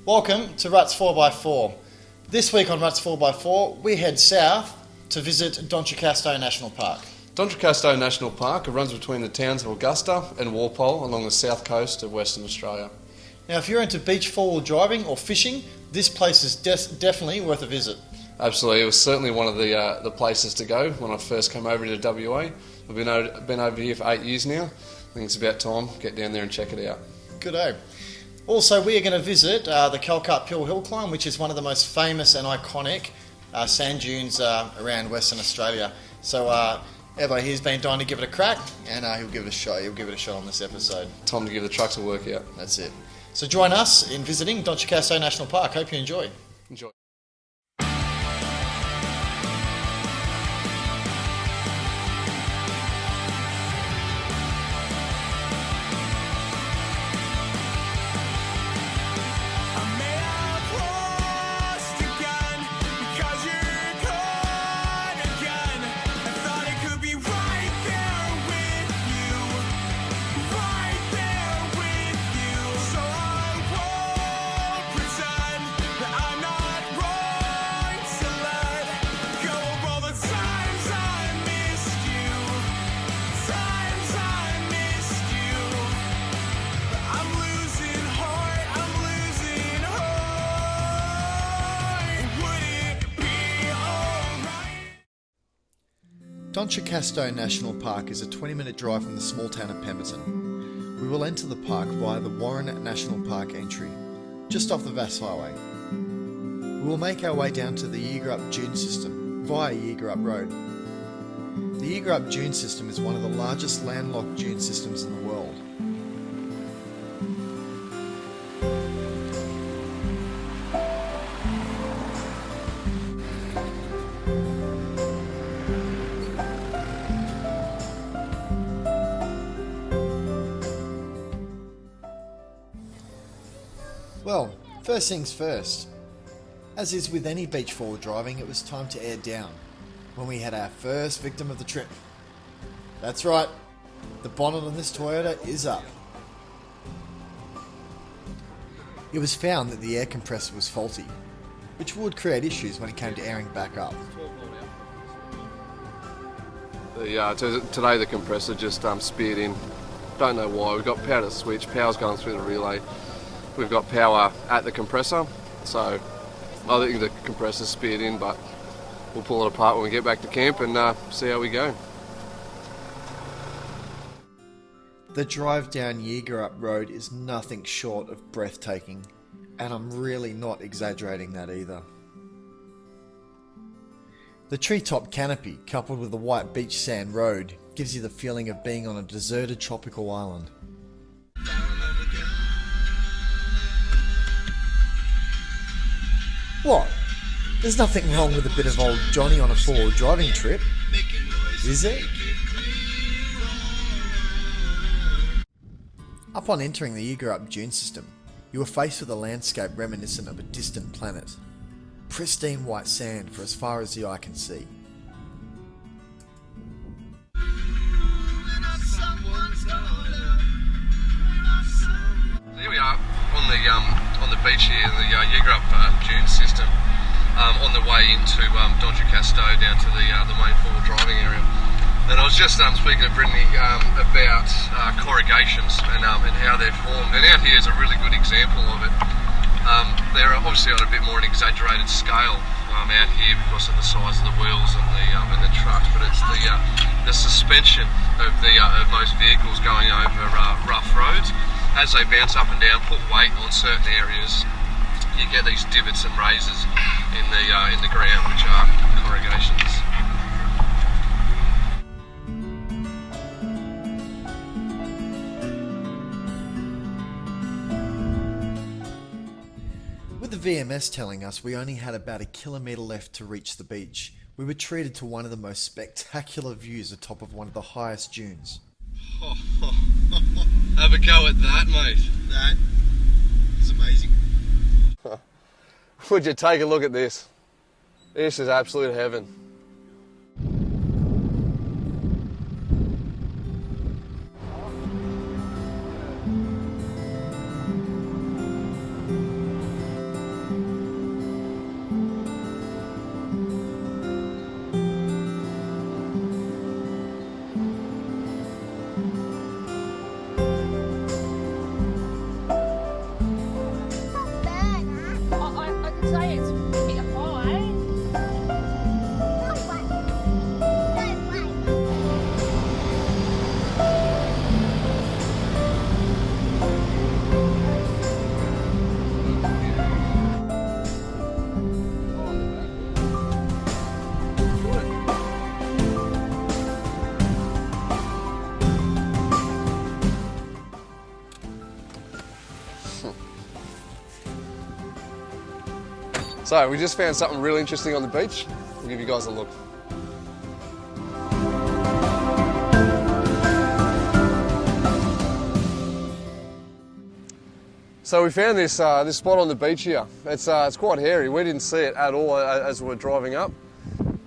Welcome to Ruts4x4. This week on Ruts4x4 we head south to visit Doncaster National Park. Doncaster National Park runs between the towns of Augusta and Walpole along the south coast of Western Australia. Now if you're into beach four-wheel driving or fishing, this place is definitely worth a visit. Absolutely, it was certainly one of the places to go when I first came over to WA. I've been over here for 8 years now. I think it's about time to get down there and check it out. Good day. Also, we are going to visit the Callcup hill climb, which is one of the most famous and iconic sand dunes around Western Australia. So Evo here's been dying to give it a crack, and he'll give it a shot. He'll give it a shot on this episode. Time to give the trucks a workout. That's it. So join us in visiting Doncaster National Park. Hope you enjoy. Enjoy. Doncaster National Park is a 20-minute drive from the small town of Pemberton. We will enter the park via the Warren National Park entry, just off the Vass Highway. We will make our way down to the Yeagarup dune system via Yeagarup Road. The Yeagarup dune system is one of the largest landlocked dune systems in the world. Well, first things first. As is with any beach four-wheel driving, it was time to air down when we had our first victim of the trip. That's right, the bonnet on this Toyota is up. It was found that the air compressor was faulty, which would create issues when it came to airing back up. Today the compressor just speared in. Don't know why. We've got power to the switch, power's going through the relay. We've got power at the compressor, so I think the compressor's speared in, but we'll pull it apart when we get back to camp and see how we go. The drive down Yeagarup Road is nothing short of breathtaking, and I'm really not exaggerating that either. The treetop canopy, coupled with the white beach sand road, gives you the feeling of being on a deserted tropical island. What? There's nothing wrong with a bit of old Johnny on a four-wheel driving trip, is there? Upon entering the Yeagarup dune system, you were faced with a landscape reminiscent of a distant planet. Pristine white sand for as far as the eye can see. Here we are on the beach here in the Yeagarup dune system, on the way into Doncaster down to the main four-wheel driving area. And I was just speaking to Brittany about corrugations and how they're formed. And out here is a really good example of it. They're obviously on a bit more an exaggerated scale out here because of the size of the wheels and the trucks, but it's the suspension of most vehicles going over rough roads. As they bounce up and down, put weight on certain areas, you get these divots and raises in the ground, which are corrugations. With the VMS telling us we only had about a kilometre left to reach the beach, we were treated to one of the most spectacular views atop of one of the highest dunes. Have a go at that, mate. That is amazing. Would you take a look at this? This is absolute heaven. So we just found something really interesting on the beach. We'll give you guys a look. So we found this this spot on the beach here. It's quite hairy. We didn't see it at all as we were driving up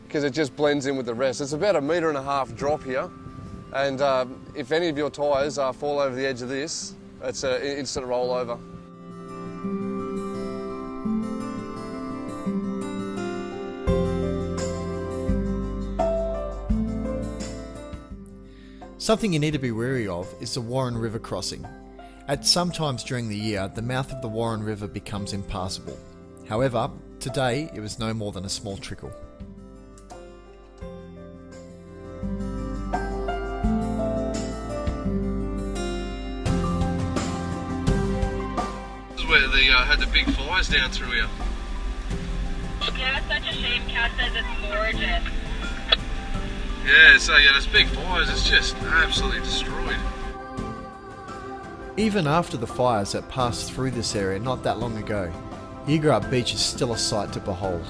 because it just blends in with the rest. It's about 1.5 metre drop here, and if any of your tyres fall over the edge of this, it's an instant rollover. Something you need to be wary of is the Warren River crossing. At some times during the year, the mouth of the Warren River becomes impassable. However, today it was no more than a small trickle. This is where they had the big fires down through here. Yeah, it's such a shame. Kat says it's gorgeous. Yeah, so yeah, there's big fires. It's just absolutely destroyed. Even after the fires that passed through this area not that long ago, Yeagarup Beach is still a sight to behold.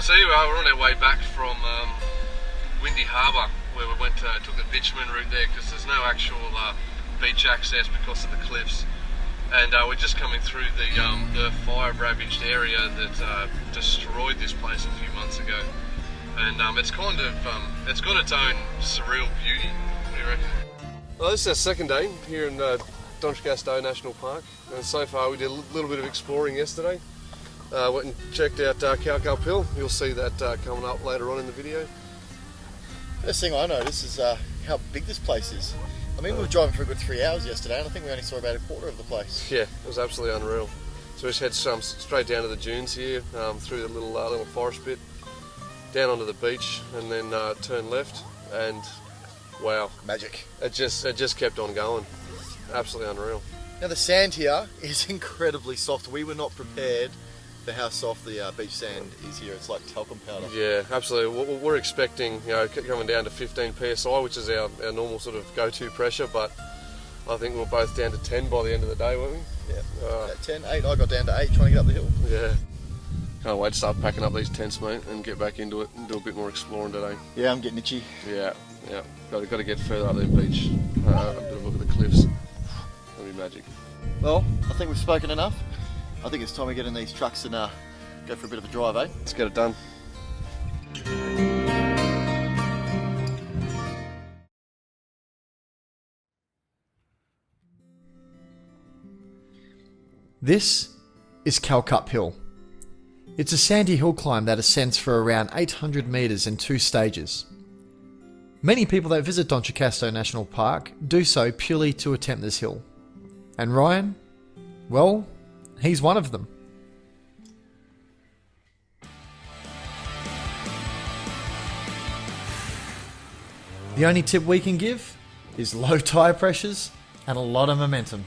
So here we are, we're on our way back from Windy Harbour, where we took the bitumen route there because there's no actual beach access because of the cliffs. And we're just coming through the fire-ravaged area that destroyed this place a few months ago. And it's kind of, it's got its own surreal beauty. What do you reckon? Well, this is our second day here in Donchgastow National Park. And so far we did a little bit of exploring yesterday. Went and checked out Callcup Hill. You'll see that coming up later on in the video. First thing I noticed is how big this place is. I mean, we were driving for a good 3 hours yesterday, and I think we only saw about a quarter of the place. Yeah, it was absolutely unreal. So we just head straight down to the dunes here, through the little forest bit, down onto the beach, and then turn left. And wow, Magic. It just kept on going. Absolutely unreal. Now the sand here is incredibly soft. We were not prepared for how soft the beach sand is here. It's like talcum powder. Yeah, absolutely. We're expecting, coming down to 15 psi, which is our normal sort of go-to pressure, but I think we're both down to 10 by the end of the day, weren't we? Yeah, 10, 8. I got down to 8 trying to get up the hill. Yeah. Can't wait to start packing up these tents, mate, and get back into it and do a bit more exploring today. Yeah, I'm getting itchy. Yeah. Got to get further up the beach. A bit of a look at the cliffs. That'll be magic. Well, I think we've spoken enough. I think it's time we get in these trucks and go for a bit of a drive, eh? Let's get it done. This is Callcup Hill. It's a sandy hill climb that ascends for around 800 metres in 2 stages. Many people that visit Donchgastow National Park do so purely to attempt this hill. And Ryan, well, he's one of them. The only tip we can give is low tyre pressures and a lot of momentum.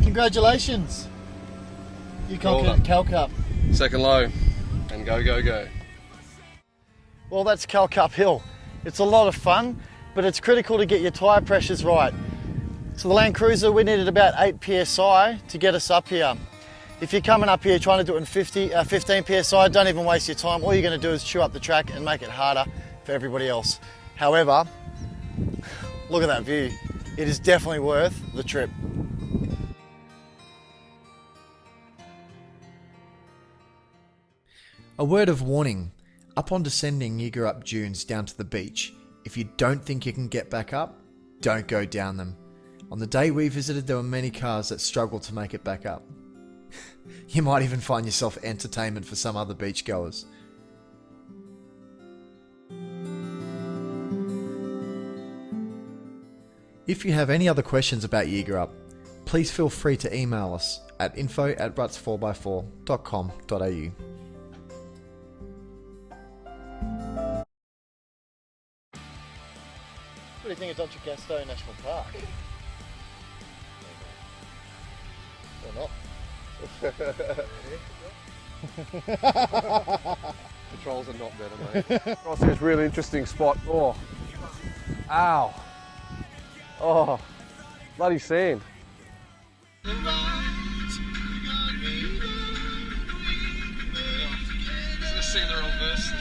Congratulations! You conquered Callcup. Second low, and go, go, go. Well, that's Callcup Hill. It's a lot of fun, but it's critical to get your tyre pressures right. So the Land Cruiser, we needed about 8 psi to get us up here. If you're coming up here trying to do it in 15 PSI, don't even waste your time. All you're going to do is chew up the track and make it harder for everybody else. However, look at that view. It is definitely worth the trip. A word of warning, upon descending Yeagarup dunes down to the beach, if you don't think you can get back up, don't go down them. On the day we visited, there were many cars that struggled to make it back up. You might even find yourself entertainment for some other beachgoers. If you have any other questions about Yeagarup, please feel free to email us at info@ruts4x4.com.au. What do you think of Donchikasto National Park? Or not? Patrols are not better, mate. Ross, this really interesting spot. Oh, ow. Oh, bloody sand. Just singing the wrong verse.